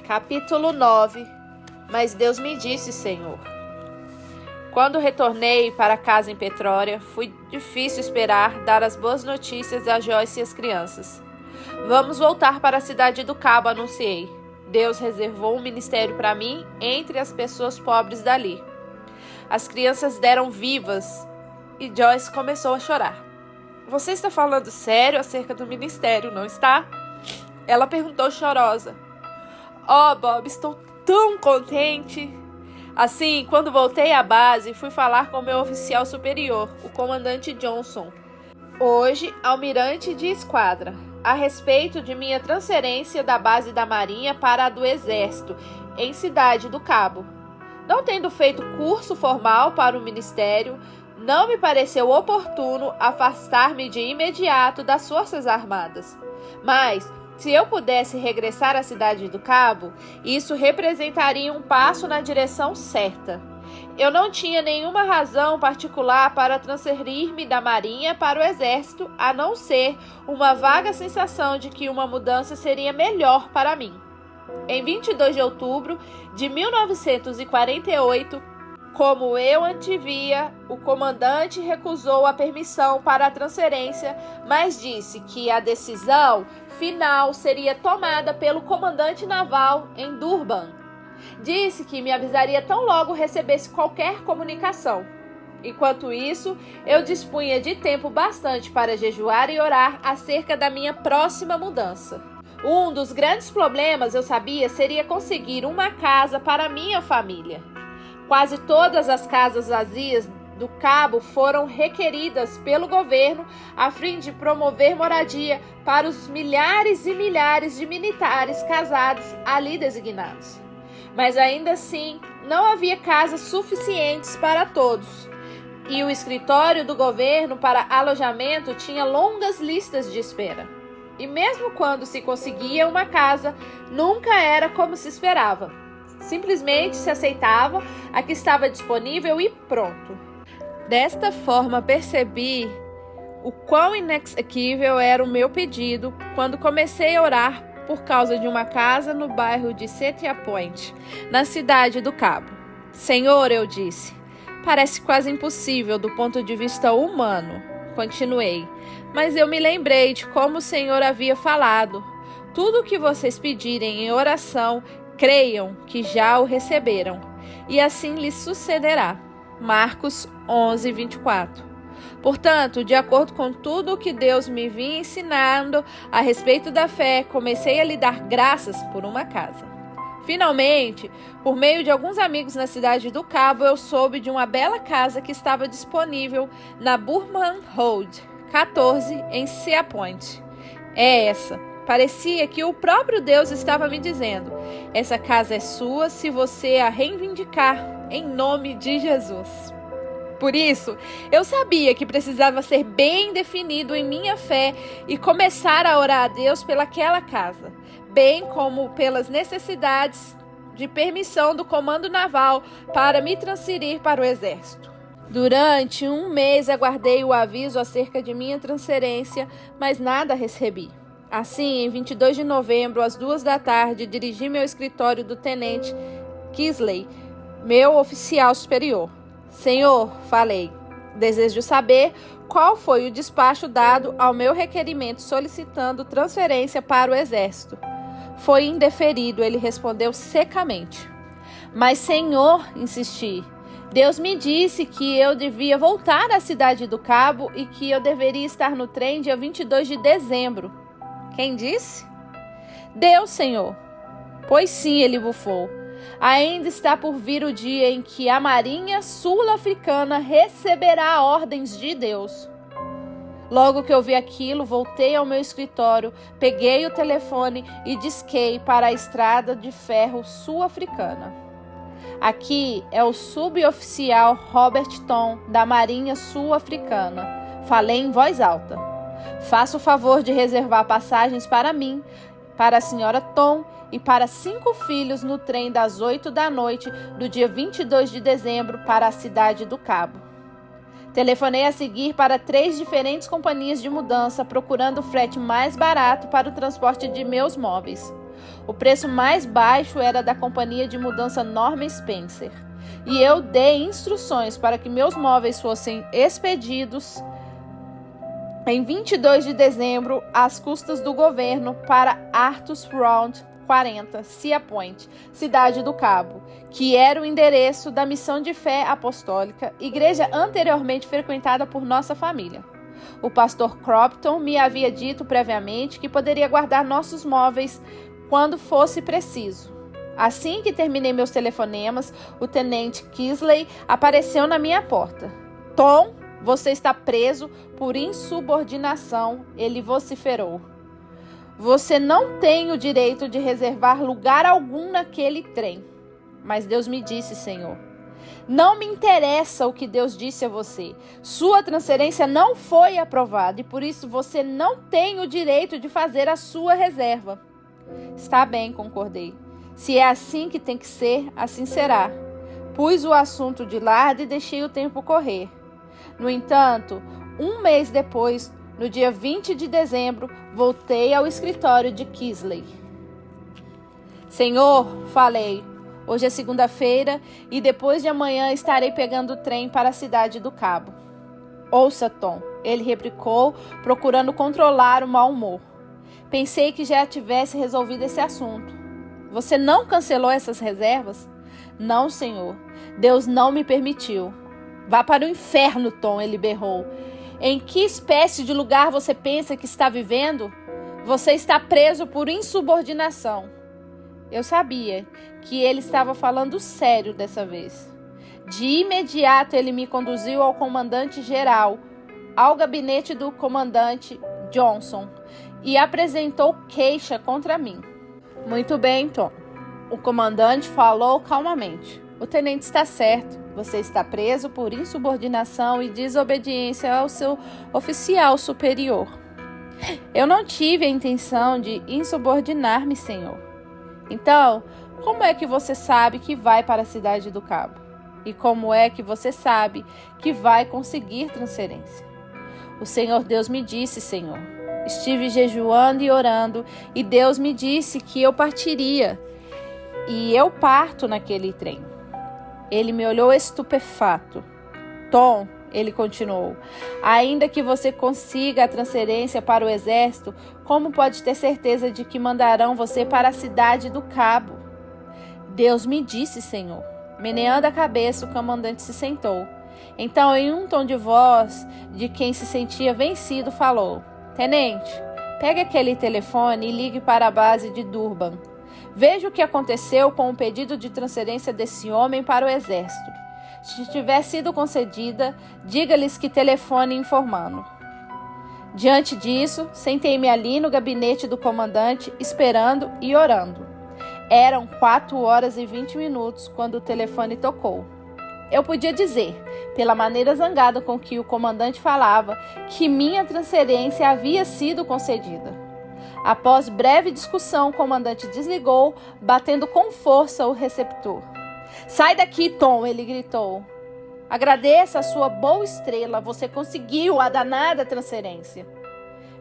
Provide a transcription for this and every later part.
Capítulo 9. Mas Deus me disse, Senhor. Quando retornei para casa em Petrória, foi difícil esperar dar as boas notícias a Joyce e as crianças. Vamos voltar para a cidade do Cabo, anunciei. Deus reservou um ministério para mim entre as pessoas pobres dali. As crianças deram vivas e Joyce começou a chorar. Você está falando sério acerca do ministério, não está? Ela perguntou chorosa. Oh, Bob, estou tão contente. Assim, quando voltei à base, fui falar com meu oficial superior, o comandante Johnson, hoje almirante de esquadra, a respeito de minha transferência da base da Marinha para a do Exército, em Cidade do Cabo. Não tendo feito curso formal para o ministério, não me pareceu oportuno afastar-me de imediato das Forças Armadas. Mas, se eu pudesse regressar à Cidade do Cabo, isso representaria um passo na direção certa. Eu não tinha nenhuma razão particular para transferir-me da Marinha para o Exército, a não ser uma vaga sensação de que uma mudança seria melhor para mim. Em 22 de outubro de 1948, como eu antevia, o comandante recusou a permissão para a transferência, mas disse que a decisão final seria tomada pelo comandante naval em Durban. Disse que me avisaria tão logo recebesse qualquer comunicação. Enquanto isso, eu dispunha de tempo bastante para jejuar e orar acerca da minha próxima mudança. Um dos grandes problemas, eu sabia, seria conseguir uma casa para minha família. Quase todas as casas vazias do Cabo foram requeridas pelo governo a fim de promover moradia para os milhares e milhares de militares casados ali designados. Mas ainda assim, não havia casas suficientes para todos. E o escritório do governo para alojamento tinha longas listas de espera. E mesmo quando se conseguia uma casa, nunca era como se esperava. Simplesmente se aceitava a que estava disponível e pronto. Desta forma, percebi o quão inexequível era o meu pedido quando comecei a orar por causa de uma casa no bairro de Setia Point, na Cidade do Cabo. Senhor, eu disse, parece quase impossível do ponto de vista humano. Continuei, mas eu me lembrei de como o Senhor havia falado. Tudo o que vocês pedirem em oração, creiam que já o receberam, e assim lhes sucederá. Marcos 11, 24. Portanto, de acordo com tudo o que Deus me vinha ensinando a respeito da fé, comecei a lhe dar graças por uma casa. Finalmente, por meio de alguns amigos na Cidade do Cabo, eu soube de uma bela casa que estava disponível na Burman Road 14, em Sea Point. É essa. Parecia que o próprio Deus estava me dizendo: essa casa é sua se você a reivindicar em nome de Jesus. Por isso, eu sabia que precisava ser bem definido em minha fé e começar a orar a Deus pelaquela casa, bem como pelas necessidades de permissão do Comando Naval para me transferir para o Exército. Durante um mês aguardei o aviso acerca de minha transferência, mas nada recebi. Assim, em 22 de novembro, às 14h, dirigi-me ao escritório do tenente Kisley, meu oficial superior. Senhor, falei, desejo saber qual foi o despacho dado ao meu requerimento solicitando transferência para o Exército. Foi indeferido, ele respondeu secamente. Mas, Senhor, insisti, Deus me disse que eu devia voltar à Cidade do Cabo e que eu deveria estar no trem dia 22 de dezembro. Quem disse? Deus, Senhor. Pois sim, ele bufou. Ainda está por vir o dia em que a Marinha Sul-Africana receberá ordens de Deus. Logo que eu vi aquilo, voltei ao meu escritório, peguei o telefone e disquei para a estrada de ferro sul-africana. Aqui é o suboficial Robert Tom, da Marinha Sul-Africana. Falei em voz alta. Faça o favor de reservar passagens para mim, para a senhora Tom e para 5 filhos no trem das 8 da noite do dia 22 de dezembro para a Cidade do Cabo. Telefonei a seguir para 3 diferentes companhias de mudança procurando o frete mais barato para o transporte de meus móveis. O preço mais baixo era da companhia de mudança Norman Spencer. E eu dei instruções para que meus móveis fossem expedidos em 22 de dezembro às custas do governo para Arthur's Round 40, Sea Point, Cidade do Cabo, que era o endereço da Missão de Fé Apostólica, igreja anteriormente frequentada por nossa família. O pastor Cropton me havia dito previamente que poderia guardar nossos móveis quando fosse preciso. Assim que terminei meus telefonemas, o tenente Kisley apareceu na minha porta. Tom, você está preso por insubordinação, ele vociferou. Você não tem o direito de reservar lugar algum naquele trem. Mas Deus me disse, Senhor. Não me interessa o que Deus disse a você. Sua transferência não foi aprovada e por isso você não tem o direito de fazer a sua reserva. Está bem, concordei. Se é assim que tem que ser, assim será. Pus o assunto de lado e deixei o tempo correr. No entanto, um mês depois, no dia 20 de dezembro, voltei ao escritório de Kisley. Senhor, falei, hoje é segunda-feira e depois de amanhã estarei pegando o trem para a Cidade do Cabo. Ouça, Tom, ele replicou, procurando controlar o mau humor. Pensei que já tivesse resolvido esse assunto. Você não cancelou essas reservas? Não, senhor. Deus não me permitiu. Vá para o inferno, Tom, ele berrou. Em que espécie de lugar você pensa que está vivendo? Você está preso por insubordinação. Eu sabia que ele estava falando sério dessa vez. De imediato, ele me conduziu ao comandante-geral, ao gabinete do comandante Johnson, e apresentou queixa contra mim. Muito bem, Tom. O comandante falou calmamente. O tenente está certo. Você está preso por insubordinação e desobediência ao seu oficial superior. Eu não tive a intenção de insubordinar-me, senhor. Então, como é que você sabe que vai para a Cidade do Cabo? E como é que você sabe que vai conseguir transferência? O Senhor Deus me disse, Senhor. Estive jejuando e orando, e Deus me disse que eu partiria. E eu parto naquele trem. Ele me olhou estupefato. Tom, ele continuou, ainda que você consiga a transferência para o exército, como pode ter certeza de que mandarão você para a Cidade do Cabo? Deus me disse, Senhor. Meneando a cabeça, o comandante se sentou. Então, em um tom de voz de quem se sentia vencido, falou: Tenente, pegue aquele telefone e ligue para a base de Durban. Veja o que aconteceu com o pedido de transferência desse homem para o exército. Se tiver sido concedida, diga-lhes que telefone informando. Diante disso, sentei-me ali no gabinete do comandante, esperando e orando. Eram 4h20 quando o telefone tocou. Eu podia dizer, pela maneira zangada com que o comandante falava, que minha transferência havia sido concedida. Após breve discussão, o comandante desligou, batendo com força o receptor. Sai daqui, Tom, ele gritou. Agradeça a sua boa estrela, você conseguiu a danada transferência.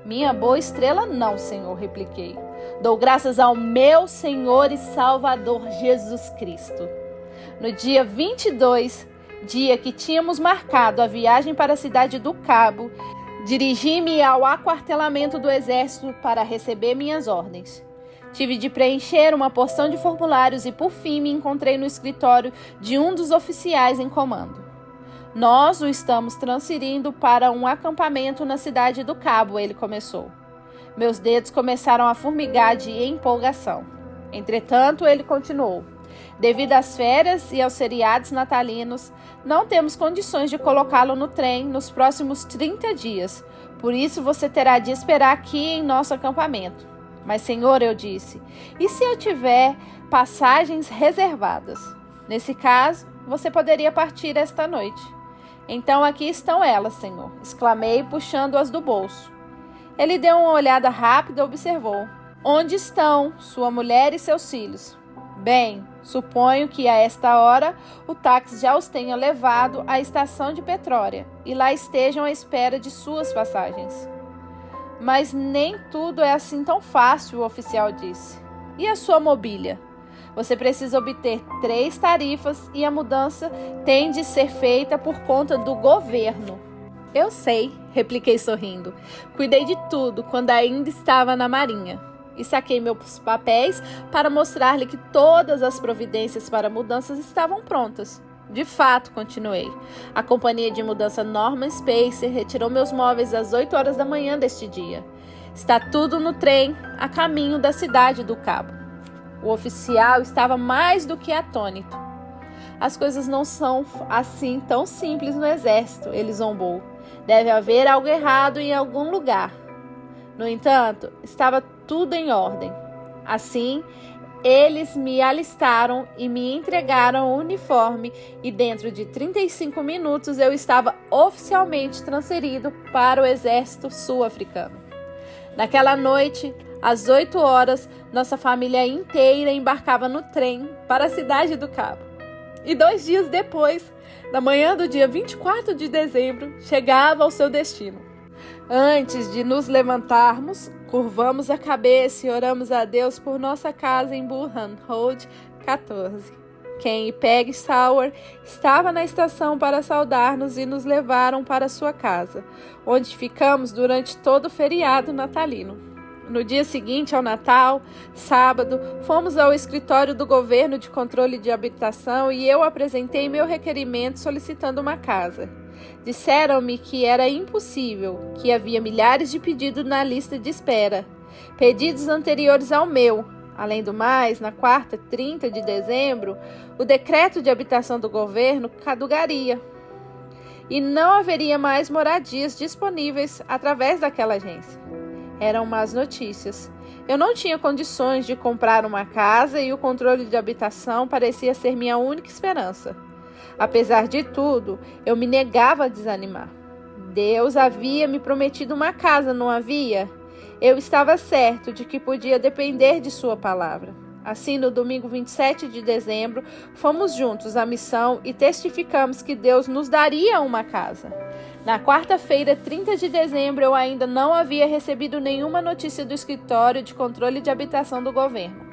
Minha boa estrela não, senhor, repliquei. Dou graças ao meu Senhor e Salvador Jesus Cristo. No dia 22, dia que tínhamos marcado a viagem para a Cidade do Cabo, dirigi-me ao aquartelamento do exército para receber minhas ordens. Tive de preencher uma porção de formulários e, por fim, me encontrei no escritório de um dos oficiais em comando. Nós o estamos transferindo para um acampamento na Cidade do Cabo, ele começou. Meus dedos começaram a formigar de empolgação. Entretanto, ele continuou. Devido às férias e aos feriados natalinos, não temos condições de colocá-lo no trem nos próximos 30 dias. Por isso, você terá de esperar aqui em nosso acampamento. Mas, senhor, eu disse, e se eu tiver passagens reservadas? Nesse caso, você poderia partir esta noite. Então, aqui estão elas, senhor, exclamei, puxando-as do bolso. Ele deu uma olhada rápida e observou. Onde estão sua mulher e seus filhos? Bem, suponho que a esta hora o táxi já os tenha levado à estação de Petrória e lá estejam à espera de suas passagens. Mas nem tudo é assim tão fácil, o oficial disse. E a sua mobília? Você precisa obter 3 tarifas e a mudança tem de ser feita por conta do governo. Eu sei, repliquei sorrindo. Cuidei de tudo quando ainda estava na Marinha. E saquei meus papéis para mostrar-lhe que todas as providências para mudanças estavam prontas. De fato, continuei. A companhia de mudança Norman Spacer retirou meus móveis às 8 horas da manhã deste dia. Está tudo no trem a caminho da cidade do Cabo. O oficial estava mais do que atônito. As coisas não são assim tão simples no exército, ele zombou. Deve haver algo errado em algum lugar. No entanto, estava tudo em ordem. Assim, eles me alistaram e me entregaram o uniforme e dentro de 35 minutos eu estava oficialmente transferido para o exército sul-africano. Naquela noite, às 8 horas, nossa família inteira embarcava no trem para a cidade do Cabo. E 2 dias depois, na manhã do dia 24 de dezembro, chegava ao seu destino. Antes de nos levantarmos, curvamos a cabeça e oramos a Deus por nossa casa em Burhan Road 14. Ken e Peg Sauer estavam na estação para saudar-nos e nos levaram para sua casa, onde ficamos durante todo o feriado natalino. No dia seguinte ao Natal, sábado, fomos ao escritório do Governo de Controle de Habitação e eu apresentei meu requerimento solicitando uma casa. Disseram-me que era impossível, que havia milhares de pedidos na lista de espera, pedidos anteriores ao meu. Além do mais, na quarta, 30 de dezembro, o decreto de habitação do governo caducaria e não haveria mais moradias disponíveis através daquela agência. Eram más notícias. Eu não tinha condições de comprar uma casa e o controle de habitação parecia ser minha única esperança. Apesar de tudo, eu me negava a desanimar. Deus havia me prometido uma casa, não havia? Eu estava certo de que podia depender de sua palavra. Assim, no domingo 27 de dezembro, fomos juntos à missão e testificamos que Deus nos daria uma casa. Na quarta-feira, 30 de dezembro, eu ainda não havia recebido nenhuma notícia do escritório de controle de habitação do governo.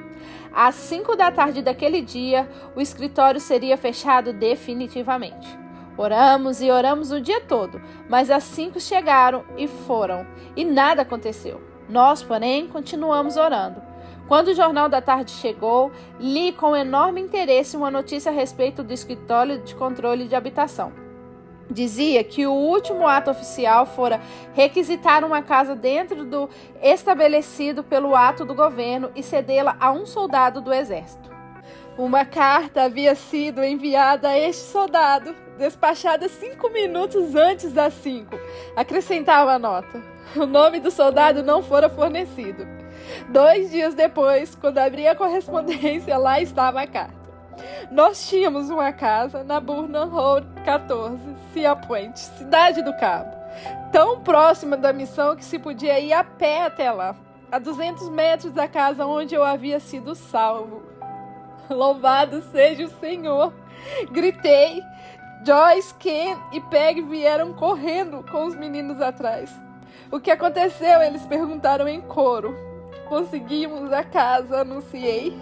Às 5 da tarde daquele dia, o escritório seria fechado definitivamente. Oramos e oramos o dia todo, mas às 5 chegaram e foram, e nada aconteceu. Nós, porém, continuamos orando. Quando o Jornal da Tarde chegou, li com enorme interesse uma notícia a respeito do escritório de controle de habitação. Dizia que o último ato oficial fora requisitar uma casa dentro do estabelecido pelo ato do governo e cedê-la a um soldado do exército. Uma carta havia sido enviada a este soldado, despachada 5 minutos antes das 5. Acrescentava a nota. O nome do soldado não fora fornecido. 2 dias depois, quando abri a correspondência, lá estava a carta. Nós tínhamos uma casa na Burhan Road 14, Sea Point, cidade do Cabo, tão próxima da missão que se podia ir a pé até lá, a 200 metros da casa onde eu havia sido salvo. Louvado seja o Senhor! Gritei. Joyce, Ken e Peg vieram correndo com os meninos atrás. O que aconteceu? Eles perguntaram em coro. Conseguimos a casa, anunciei.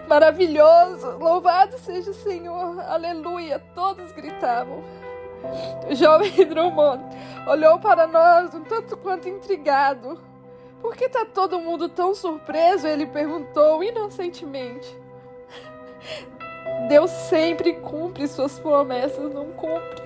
Maravilhoso! Louvado seja o Senhor! Aleluia! Todos gritavam. O jovem Drummond olhou para nós um tanto quanto intrigado. Por que está todo mundo tão surpreso? Ele perguntou inocentemente. Deus sempre cumpre suas promessas, não cumpre.